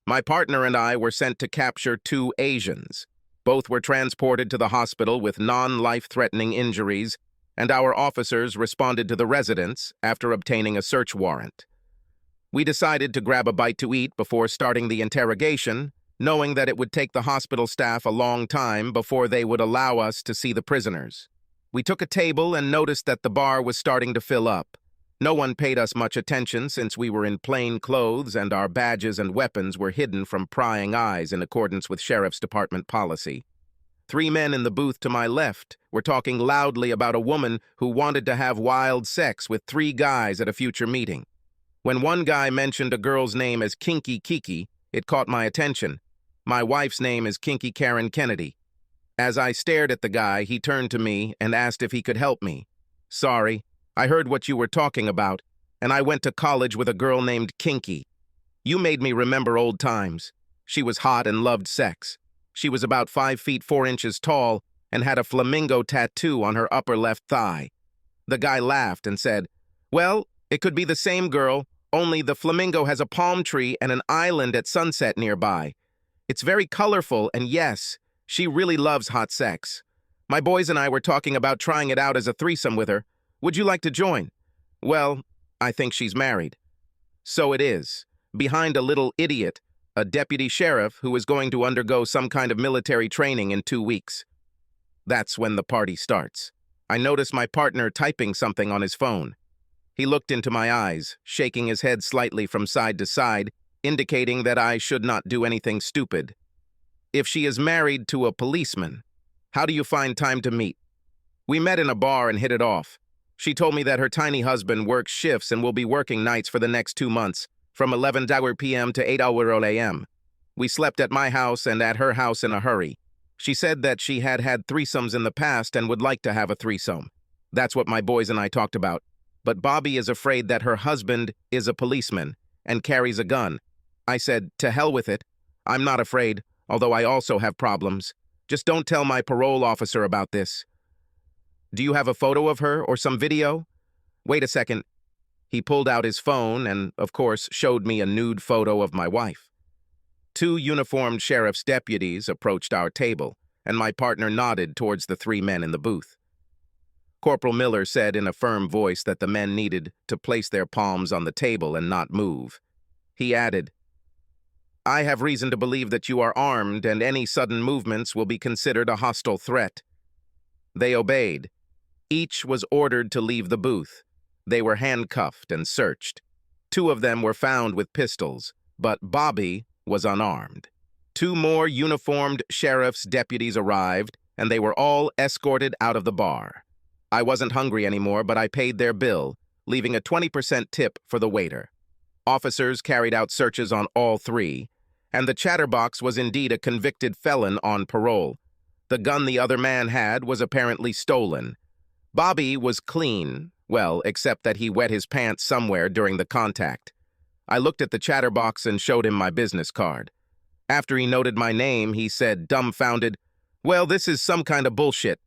My partner and I were sent to capture two Asians. Both were transported to the hospital with non-life-threatening injuries, and our officers responded to the residence after obtaining a search warrant. We decided to grab a bite to eat before starting the interrogation, knowing that it would take the hospital staff a long time before they would allow us to see the prisoners. We took a table and noticed that the bar was starting to fill up. No one paid us much attention since we were in plain clothes and our badges and weapons were hidden from prying eyes in accordance with Sheriff's Department policy. 3 men in the booth to my left were talking loudly about a woman who wanted to have wild sex with 3 guys at a future meeting. When one guy mentioned a girl's name as Kinky Kiki, it caught my attention. My wife's name is Kinky Kennedy. As I stared at the guy, he turned to me and asked if he could help me. "Sorry, I heard what you were talking about, and I went to college with a girl named Kinky. You made me remember old times. She was hot and loved sex. She was about 5 feet 4 inches tall and had a flamingo tattoo on her upper left thigh." The guy laughed and said, "Well, it could be the same girl, only the flamingo has a palm tree and an island at sunset nearby. It's very colorful, and yes, she really loves hot sex. My boys and I were talking about trying it out as a threesome with her. Would you like to join?" "Well, I think she's married." "So it is. Behind a little idiot, a deputy sheriff who is going to undergo some kind of military training in 2 weeks. That's when the party starts. I notice my partner typing something on his phone. He looked into my eyes, shaking his head slightly from side to side, indicating that I should not do anything stupid. "If she is married to a policeman, how do you find time to meet?" "We met in a bar and hit it off. She told me that her tiny husband works shifts and will be working nights for the next 2 months, from 11 p.m. to 8 a.m. We slept at my house and at her house in a hurry. She said that she had had threesomes in the past and would like to have a threesome. That's what my boys and I talked about. But Bobby is afraid that her husband is a policeman and carries a gun. I said, to hell with it. I'm not afraid, although I also have problems. Just don't tell my parole officer about this." "Do you have a photo of her or some video?" "Wait a second." He pulled out his phone and, of course, showed me a nude photo of my wife. 2 uniformed sheriff's deputies approached our table, and my partner nodded towards the 3 men in the booth. Corporal Miller said in a firm voice that the men needed to place their palms on the table and not move. He added, "I have reason to believe that you are armed and any sudden movements will be considered a hostile threat." They obeyed. Each was ordered to leave the booth. They were handcuffed and searched. 2 of them were found with pistols, but Bobby was unarmed. 2 more uniformed sheriff's deputies arrived, and they were all escorted out of the bar. I wasn't hungry anymore, but I paid their bill, leaving a 20% tip for the waiter. Officers carried out searches on all 3, and the chatterbox was indeed a convicted felon on parole. The gun the other man had was apparently stolen. Bobby was clean, well, except that he wet his pants somewhere during the contact. I looked at the chatterbox and showed him my business card. After he noted my name, he said, dumbfounded, "Well, this is some kind of bullshit."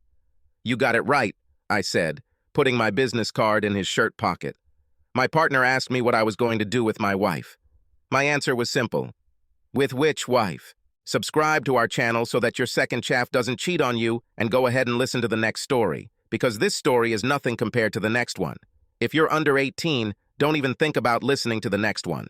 "You got it right," I said, putting my business card in his shirt pocket. My partner asked me what I was going to do with my wife. My answer was simple. With which wife? Subscribe to our channel so that your second chaff doesn't cheat on you, and go ahead and listen to the next story, because this story is nothing compared to the next one. If you're under 18, don't even think about listening to the next one.